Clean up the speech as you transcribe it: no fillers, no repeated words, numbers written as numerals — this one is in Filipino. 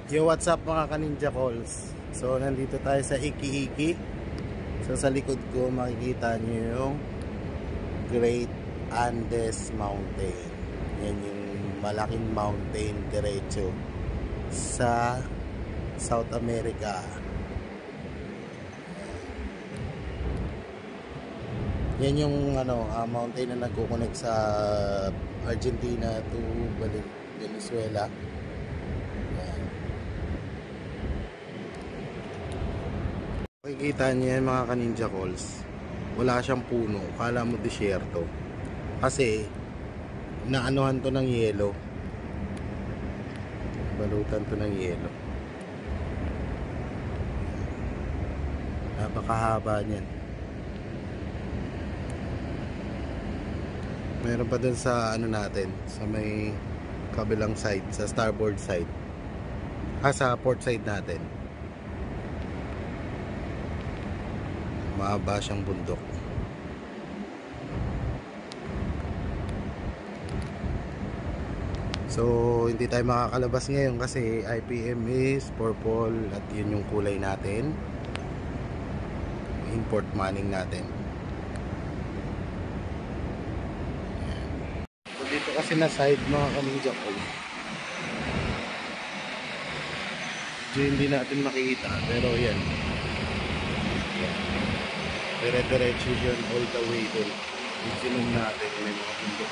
Yo, what's up mga ka-Ninja Calls? So, nandito tayo sa Iki-Iki. So, sa likod ko makikita nyo yung Great Andes Mountain. Yan yung malaking mountain diretso sa South America. Yan yung mountain na nagko-connect sa Argentina to Venezuela. Makikita niyo yan mga ka-Ninja Calls. Wala siyang puno. Kala mo disyerto. Kasi naanuhan to ng yelo. Balutan to ng yelo. Napakahaba niyan. Meron pa dun sa natin, sa may kabilang side, sa starboard side. Sa port side natin. Mahaba siyang bundok. So hindi tayo makakalabas ngayon kasi IPM is purple at yun yung kulay natin, import manning natin. So dito kasi na side mga ka-Ninja Calls, hindi natin makikita pero yan, dire-diretso yun all the way dun. Yung sinong natin may mga bundok.